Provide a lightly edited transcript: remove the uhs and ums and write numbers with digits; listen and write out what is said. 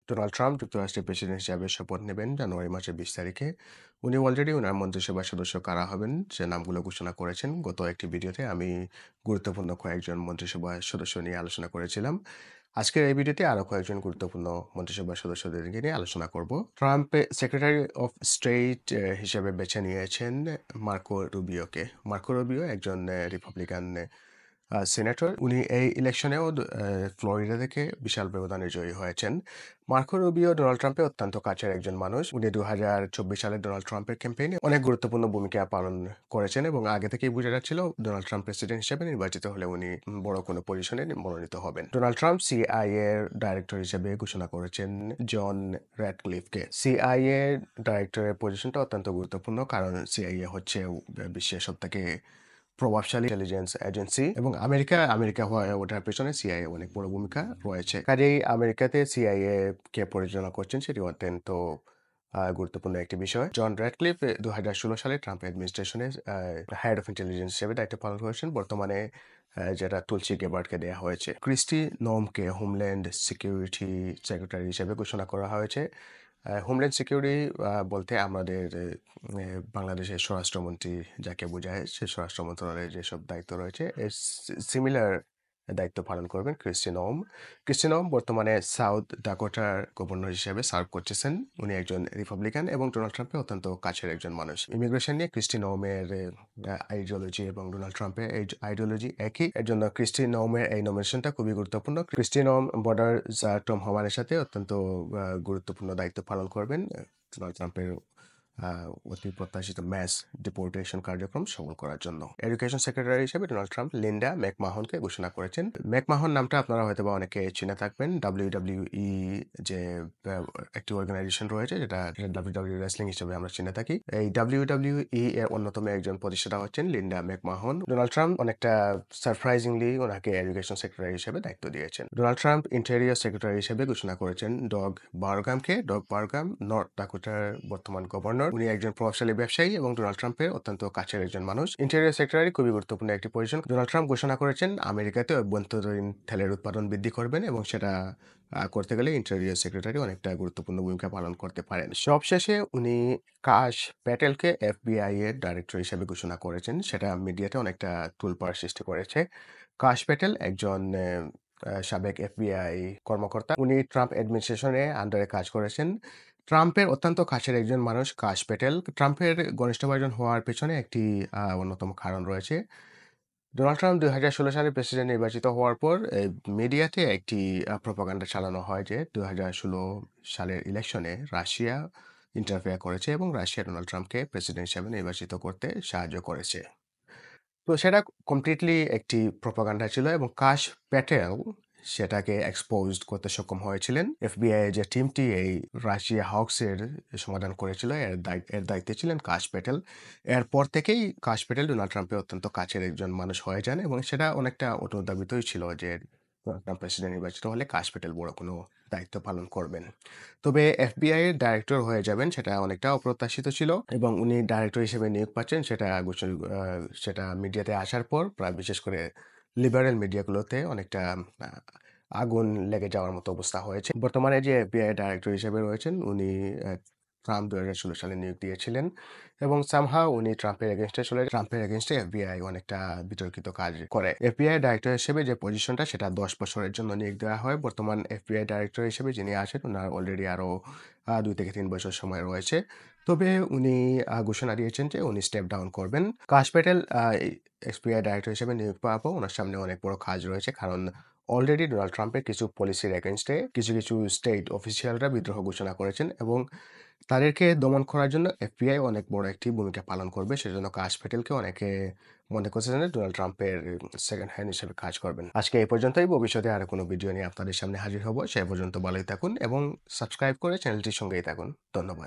Donald Trump যুক্তরাষ্ট্রের president হিসেবে শপথ নেবেন জানুয়ারি মাসের ২০ তারিখে। উনি অলরেডি উনার মন্ত্রিসভার সদস্য কারা হবেন সে নামগুলো ঘোষণা করেছেন। গত একটি ভিডিওতে আমি গুরুত্বপূর্ণ কয়েকজন মন্ত্রিসভার সদস্য নিয়ে আলোচনা করেছিলাম। আজকের এই ভিডিওতে আরো কয়েকজন গুরুত্বপূর্ণ মন্ত্রিসভার সদস্যদেরকে নিয়ে আলোচনা করব। ট্রাম্প সেক্রেটারি অফ স্টেট হিসেবে বেছে নিয়েছেন মার্কো রুবিওকে। মার্কো রুবিও একজন রিপাবলিকান সিনেটর। উনি এই ইলেকশনেও ফ্লোরিডা থেকে বিশাল ব্যবধানে জয়ী হয়েছেন। মার্কো রুবিও ডোনাল্ড ট্রাম্পের অত্যন্ত কাছের একজন মানুষ। উনি ২০২৪ সালে ডোনাল্ড ট্রাম্পের ক্যাম্পেইনে অনেক গুরুত্বপূর্ণ ভূমিকা পালন করেছেন এবং আগে থেকেই বোঝা যাচ্ছিল ডোনাল্ড ট্রাম্প প্রেসিডেন্ট হিসেবে নির্বাচিত হলে উনি বড় কোনো পজিশনে মনোনীত হবেন। ডোনাল্ড ট্রাম্প সিআইএ এর ডাইরেক্টর হিসেবে ঘোষণা করেছেন জন র্যাডক্লিফকে। সিআইএ ডাইরেক্টরের পজিশনটা অত্যন্ত গুরুত্বপূর্ণ, কারণ সিআইএ হচ্ছে বিশ্বের সবথেকে প্রভাবশালী ইন্টেলিজেন্স এজেন্সি এবং আমেরিকা হয়ে ওঠার পেছনে সিআইএ অনেক বড় ভূমিকা রয়েছে। কাজেই আমেরিকাতে সিআইএ কে পরিচালনা করছেন সেটি অত্যন্ত গুরুত্বপূর্ণ একটি বিষয়। জন র্যাডক্লিফ ২০১৬ সালে ট্রাম্প অ্যাডমিনিস্ট্রেশনের হেড অফ ইন্টেলিজেন্স হিসেবে দায়িত্ব পালন করেছেন। বর্তমানে যেটা তুলসী গেবার্ডকে দেওয়া হয়েছে। ক্রিস্টি নোমকে হোমল্যান্ড সিকিউরিটি সেক্রেটারি হিসেবে ঘোষণা করা হয়েছে। হোমল্যান্ড সিকিউরিটি বলতে আমাদের বাংলাদেশের স্বরাষ্ট্রমন্ত্রী যাকে বোঝায়, সে স্বরাষ্ট্র মন্ত্রণালয়ের যেসব দায়িত্ব রয়েছে সিমিলার দায়িত্ব পালন করবেন ক্রিস্টি নোম। ক্রিস্টি নোম বর্তমানে সাউথ ডাকোটার গভর্নর হিসেবে সার্ভ করতেছেন। উনি একজন রিপাবলিকান এবং ডোনাল্ড ট্রাম্পের অত্যন্ত কাছের একজন মানুষ। ইমিগ্রেশন নিয়ে ক্রিস্টি নোমের আইডিওলজি এবং ডোনাল্ড ট্রাম্পের আইডিওলজি একই, এর জন্য ক্রিস্টি নোমের এই নমিনেশনটা খুবই গুরুত্বপূর্ণ। ক্রিস্টি নোম বর্ডার টম হমানের সাথে অত্যন্ত গুরুত্বপূর্ণ দায়িত্ব পালন করবেন ডোনাল্ড ট্রাম্পের অতি প্রত্যাশিত ম্যাস ডিপোর্টেশন কার্যক্রম সফল করার জন্য। এডুকেশন সেক্রেটারি হিসেবে ডোনাল্ড ট্রাম্প লিন্ডা ম্যাকমাহনকে ঘোষণা করেছেন। ম্যাকমাহন নামটা আপনারা হয়তোবা অনেকে চিনে থাকবেন। ডাব্লিউডাব্লিউই যে একটি অর্গানাইজেশন রয়েছে, যেটা ডাব্লিউডাব্লিউ রেসলিং হিসেবে আমরা চিনে থাকি। এই ডাব্লিউডাব্লিউই এর অন্যতম একজন প্রতিষ্ঠাতা হচ্ছেন লিন্ডা ম্যাকমাহন। ডোনাল্ড ট্রাম্প অনেকটা সারপ্রাইজিংলি ওনাকে এডুকেশন সেক্রেটারি হিসেবে দায়িত্ব দিয়েছেন। ডোনাল্ড ট্রাম্প ইন্টেরিয়র সেক্রেটারি হিসেবে ঘোষণা করেছেন ডগ বারগামকে। ডগ বারগাম নর্থ ডাকোটার বর্তমান গভর্নর। উনি একজন প্রভাবশালী ব্যবসায়ী এবং ডোনাল্ড ট্রাম্পের অত্যন্ত কাছের একজন মানুষ। ইন্টেরিয়র সেক্রেটারি খুবই গুরুত্বপূর্ণ একটি পজিশন। ডোনাল্ড ট্রাম্প ঘোষণা করেছেন আমেরিকাতে অভ্যন্তরীণ তেলের উৎপাদন বৃদ্ধি করবেন এবং সেটা করতে গেলে ইন্টেরিয়র সেক্রেটারি অনেকটা গুরুত্বপূর্ণ ভূমিকা পালন করতে পারেন। সবশেষে উনি কাশ প্যাটেলকে এফবিআই এর ডাইরেক্টর হিসেবে ঘোষণা করেছেন। সেটা মিডিয়াতে অনেকটা তোলপাড় সৃষ্টি করেছে। কাশ প্যাটেল একজন সাবেক এফবিআই কর্মকর্তা। উনি ট্রাম্প অ্যাডমিনিস্ট্রেশনে আন্ডারে কাজ করেছেন। ট্রাম্পের অত্যন্ত কাছের একজন মানুষ কাশ প্যাটেল। ট্রাম্পের ঘনিষ্ঠ ভাজন হওয়ার পেছনে একটি অন্যতম কারণ রয়েছে। ডোনাল্ড ট্রাম্প ২০১৬ সালে প্রেসিডেন্ট নির্বাচিত হওয়ার পর মিডিয়াতে একটি প্রোপাগান্ডা চালানো হয় যে ২০১৬ সালের ইলেকশনে রাশিয়া ইন্টারফেয়ার করেছে এবং রাশিয়া ডোনাল্ড ট্রাম্পকে প্রেসিডেন্ট হিসেবে নির্বাচিত করতে সাহায্য করেছে। তো সেটা কমপ্লিটলি একটি প্রোপাগান্ডা ছিল এবং কাশ প্যাটেল সেটাকে এক্সপোজড করতে সক্ষম হয়েছিলেন। এফবিআই যে টিমটি এই রাশিয়া হক্সের সমাধান করেছিল, এর দায়িত্বে ছিলেন কাশ প্যাটেল। এরপর থেকেই কাশ প্যাটেল ডোনাল্ড ট্রাম্পের অত্যন্ত কাছের একজন মানুষ হয়ে যান এবং সেটা অনেকটা অনুধাবিতই ছিল যে ডোনাল্ড ট্রাম্প প্রেসিডেন্ট নির্বাচিত হলে কাশ প্যাটেল বড় কোনো দায়িত্ব পালন করবেন। তবে এফবিআই এর ডাইরেক্টর হয়ে যাবেন সেটা অনেকটা অপ্রত্যাশিত ছিল এবং উনি ডাইরেক্টর হিসেবে নিয়োগ পাচ্ছেন সেটা মিডিয়াতে আসার পর প্রায় বিশেষ করে লিবারেল মিডিয়াগুলোতে অনেকটা আগুন লেগে যাওয়ার মতো অবস্থা হয়েছে। বর্তমানে যে এফবিআই ডাইরেক্টর হিসেবে রয়েছেন উনি ট্রাম্প ২০১৬ সালে নিয়োগ দিয়েছিলেন এবং সামহাউ উনি ট্রাম্পের এগেইনস্টে এফবিআই অনেকটা বিতর্কিত কাজ করে। এফবিআই ডাইরেক্টর হিসেবে যে পজিশনটা সেটা ১০ বছরের জন্য নিয়োগ দেওয়া হয়। বর্তমান এফবিআই ডাইরেক্টর হিসেবে যিনি আছেন উনার অলরেডি আরো ২ থেকে ৩ বছর সময় রয়েছে। তবে উনি ঘোষণা দিয়েছেন যে উনি স্টেপ ডাউন করবেন। কাশ প্যাটেল এফবিআই ডাইরেক্টর হিসেবে নিয়োগ পাওয়ার পর ওনার সামনে অনেক বড় কাজ রয়েছে, কারণ অলরেডি ডোনাল্ড ট্রাম্পের কিছু পলিসির এগেইনস্টে কিছু স্টেট অফিসিয়ালরা বিদ্রোহ ঘোষণা করেছেন এবং তাদেরকে দমন করার জন্য এফবিআই অনেক বড় একটি ভূমিকা পালন করবে। সেজন্য কাশ প্যাটেলকে অনেকে মনে করছেন যে ডোনাল্ড ট্রাম্পের সেকেন্ড হ্যান্ড হিসেবে কাজ করবেন। আজকে এই পর্যন্তই। ভবিষ্যতে আরো কোনো ভিডিও নিয়ে আপনাদের সামনে হাজির হব। সে পর্যন্ত ভালোই থাকুন এবং সাবস্ক্রাইব করে চ্যানেলটির সঙ্গেই থাকুন। ধন্যবাদ।